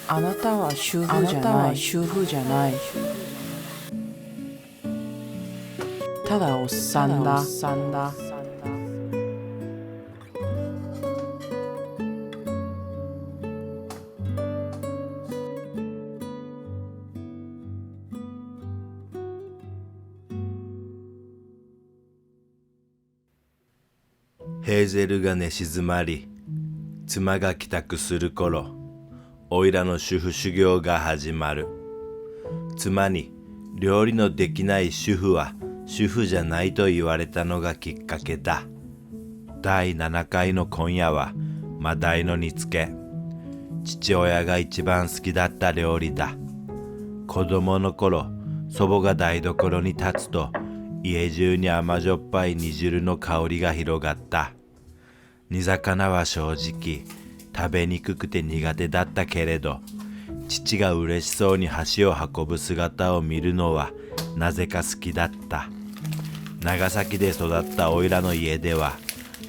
あなたは主婦じゃない。ただおっさんだ。ヘーゼルが寝静まり、妻が帰宅する頃、おいらの主婦修行が始まる。妻に料理のできない主婦は主婦じゃないと言われたのがきっかけだ。第7回の今夜はマダイの煮付け。父親が一番好きだった料理だ。子供の頃、祖母が台所に立つと家中に甘じょっぱい煮汁の香りが広がった。煮魚は正直食べにくくて苦手だったけれど、父が嬉しそうに箸を運ぶ姿を見るのはなぜか好きだった。長崎で育ったおいらの家では、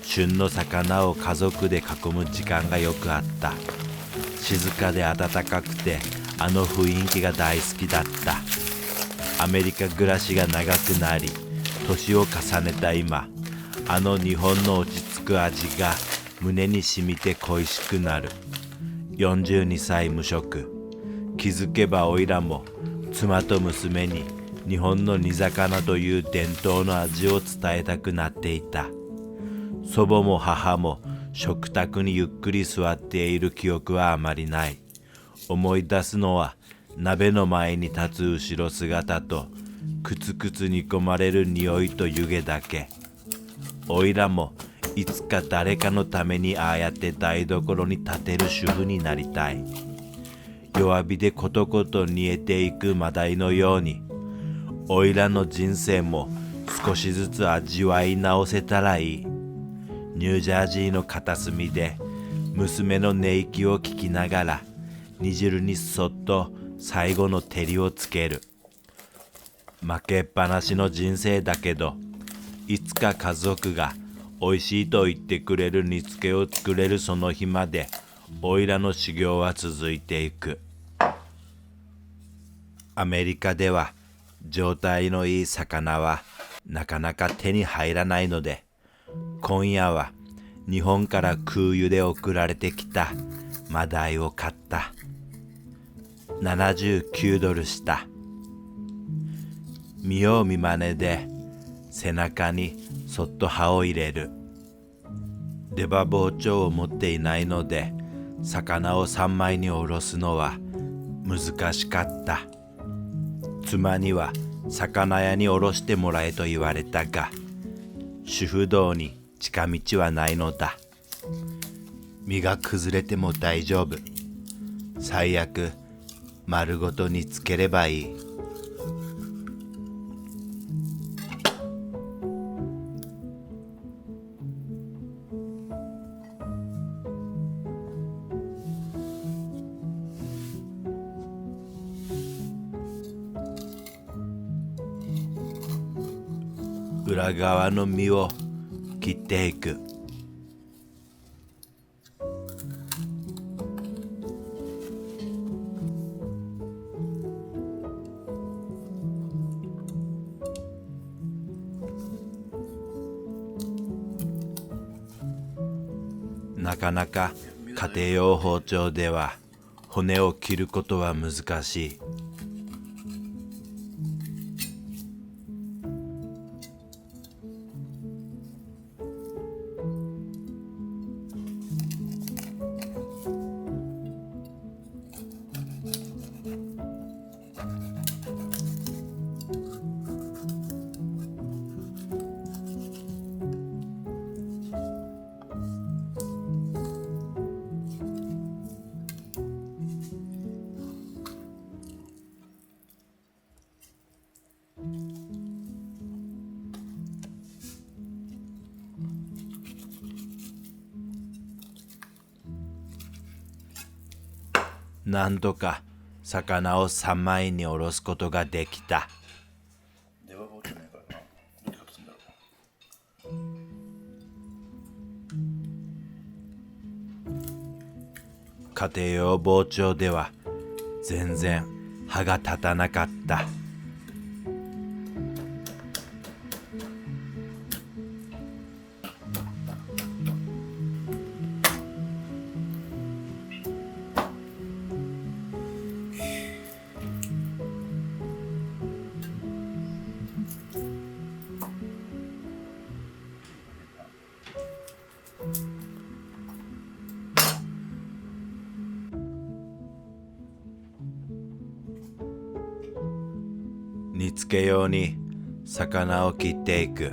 旬の魚を家族で囲む時間がよくあった。静かで温かくて、あの雰囲気が大好きだった。アメリカ暮らしが長くなり、年を重ねた今、あの日本の落ち着く味が胸に染みて恋しくなる。42歳無職。気づけばおいらも妻と娘に日本の煮魚という伝統の味を伝えたくなっていた。祖母も母も食卓にゆっくり座っている記憶はあまりない。思い出すのは鍋の前に立つ後ろ姿とくつくつ煮込まれる匂いと湯気だけ。おいらもいつか誰かのためにああやって台所に立てる主婦になりたい。弱火でコトコト煮えていくマダイのように、おいらの人生も少しずつ味わい直せたらいい。ニュージャージーの片隅で娘の寝息を聞きながら、煮汁にそっと最後の照りをつける。負けっぱなしの人生だけど、いつか家族が美味しいと言ってくれる煮付けを作れるその日まで、おいらの修行は続いていく。アメリカでは状態のいい魚はなかなか手に入らないので、今夜は日本から空輸で送られてきたマダイを買った。79ドルした。見よう見まねで背中にそっと刃を入れる。出刃包丁を持っていないので、魚を3枚におろすのは難しかった。妻には魚屋におろしてもらえと言われたが、主婦道に近道はないのだ。身が崩れても大丈夫。最悪丸ごと煮つければいい。裏側の身を切っていく。なかなか家庭用包丁では骨を切ることは難しい。なんとか魚を3枚におろすことができた。出刃包丁ないからな。どうやってカットするんだろう。家庭用包丁では全然歯が立たなかった。煮付け用に魚を切っていく。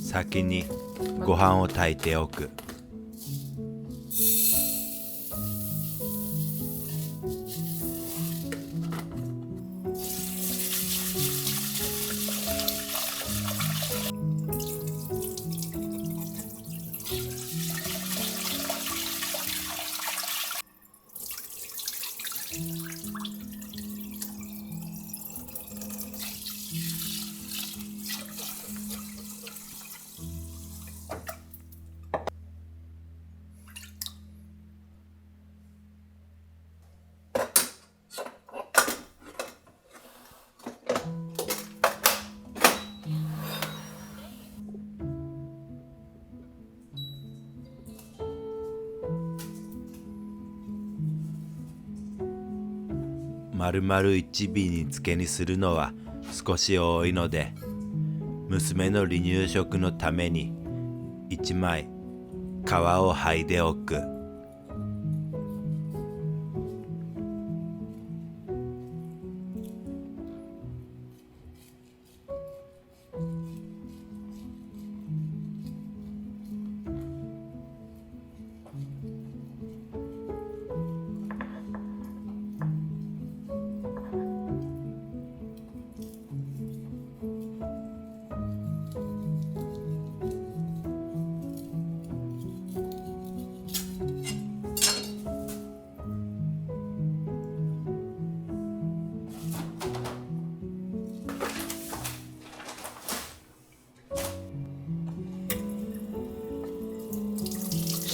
先にご飯を炊いておく。丸々1尾煮付けにするのは少し多いので、娘の離乳食のために1枚皮を剥いでおく。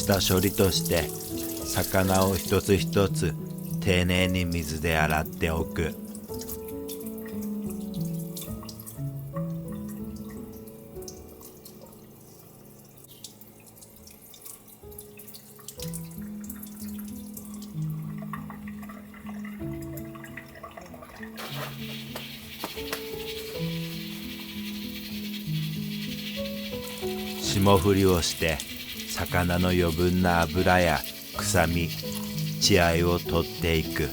下処理として魚を一つ一つ丁寧に水で洗っておく。霜降りをして魚の余分な脂や臭み、血合いを取っていく。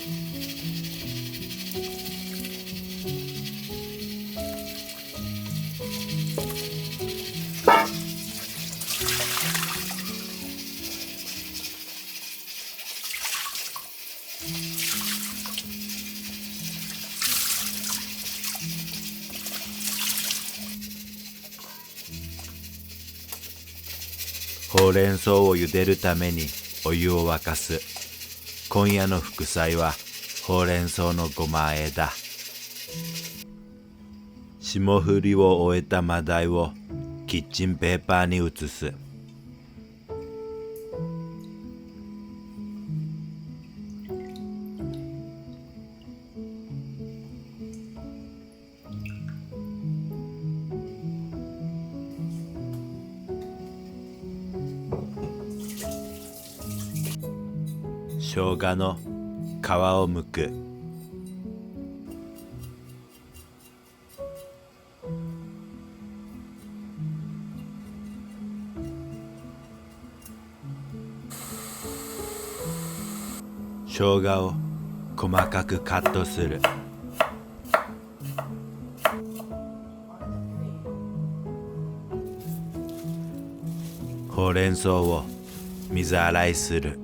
ほうれん草を茹でるためにお湯を沸かす。今夜の副菜はほうれん草のごま和えだ。霜降りを終えた真鯛をキッチンペーパーに移す。生姜の皮を剥く。生姜を細かくカットする。ほうれん草を水洗いする。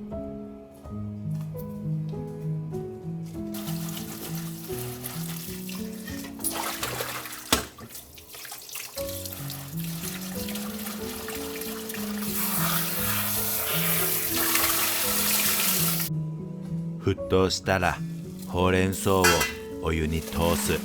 沸騰したらほうれん草をお湯に通す。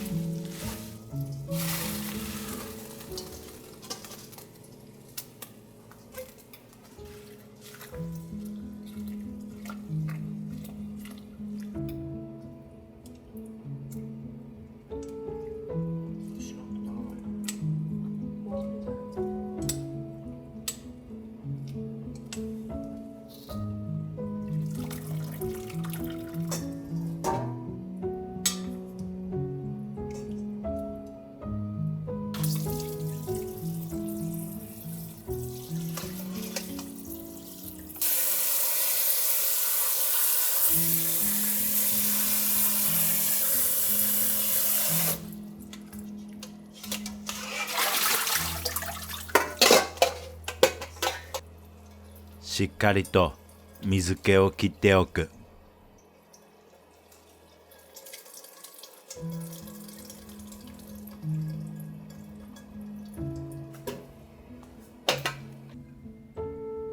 しっかりと水気を切っておく。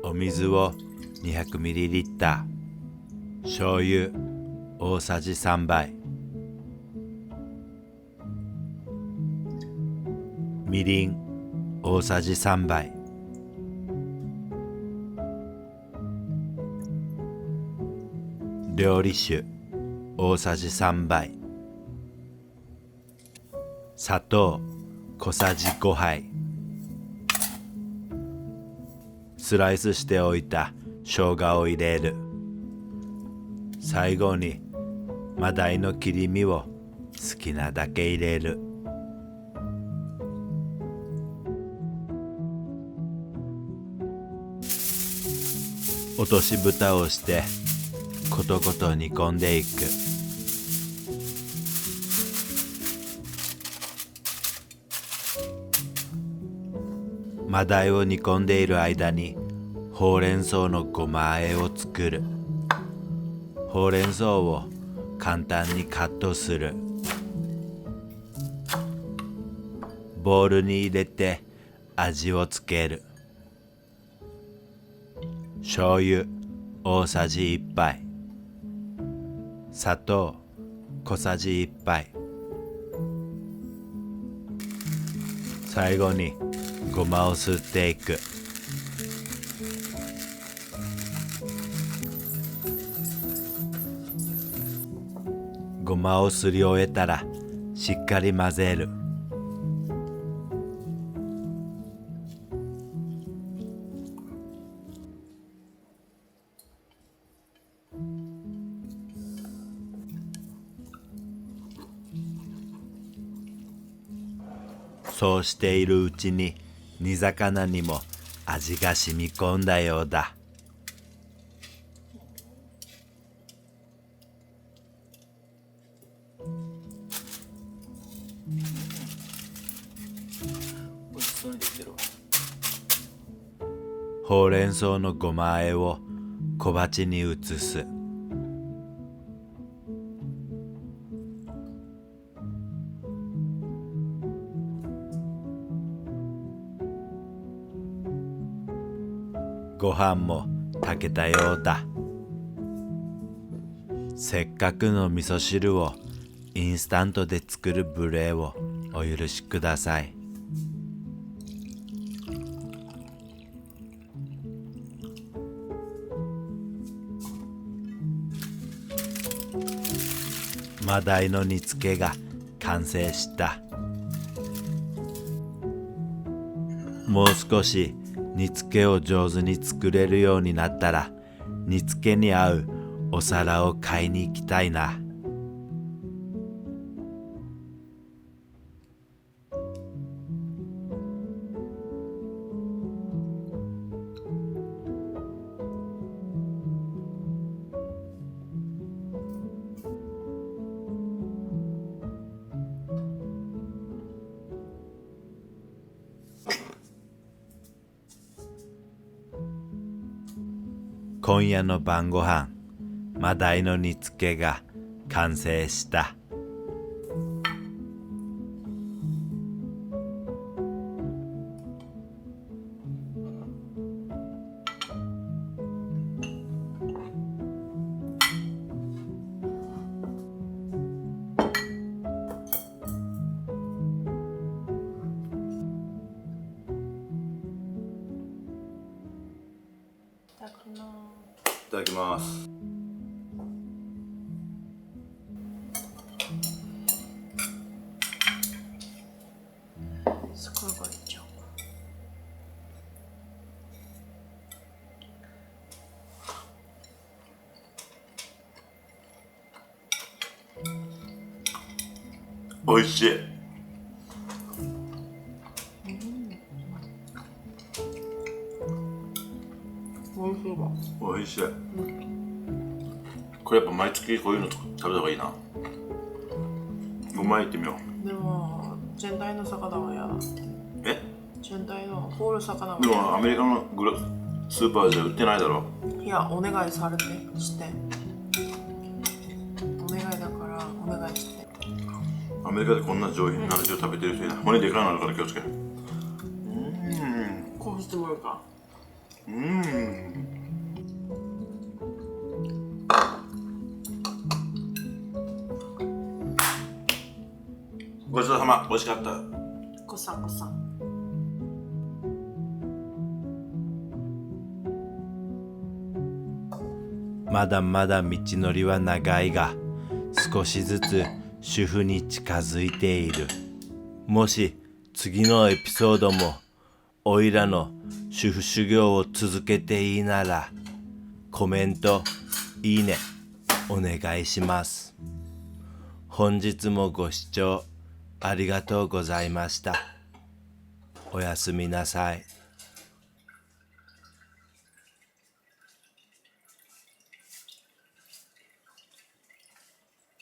お水を 200ml、 醤油大さじ3杯、みりん大さじ3杯、料理酒大さじ3杯、砂糖小さじ5杯、スライスしておいた生姜を入れる。最後にマダイの切り身を好きなだけ入れる。落とし蓋をしてことこと煮込んでいく。マダイを煮込んでいる間にほうれん草のごま和えを作る。ほうれん草を簡単にカットする。ボウルに入れて味をつける。醤油大さじ1杯、砂糖小さじ1杯、最後にごまをすっていく。ごまをすり終えたらしっかり混ぜる。そうしているうちに煮魚にも味が染み込んだようだ。美味しそうにできてるわ。ほうれん草のごま和えを小鉢に移す。ご飯も炊けたようだ。せっかくの味噌汁をインスタントで作る無礼をお許しください。マダイの煮付けが完成した。もう少し煮付けを上手に作れるようになったら煮付けに合うお皿を買いに行きたいな。今夜の晩ご飯、マダイの煮付けが完成した。いただきます。すごいこれちゃう。おいしい。おいしいわ。おいしい。これやっぱ毎月こういうの食べた方がいいな。5枚いってみよでも全体の魚は嫌だ。う。え？全体のホール魚はでもアメリカのスーパーじゃ売ってないだろ。いや、お願いされてしてお願いだからお願いして。アメリカでこんな上品な味を食べてる人いない。骨でかいのあるから気をつけ。こうしてもらうか。ごちそうさま。美味しかった。こさこさ。まだまだ道のりは長いが、少しずつ主婦に近づいている。もし次のエピソードもおいらの主婦修行を続けていいなら、コメント、いいね、お願いします。本日もご視聴ありがとうございました。おやすみなさい。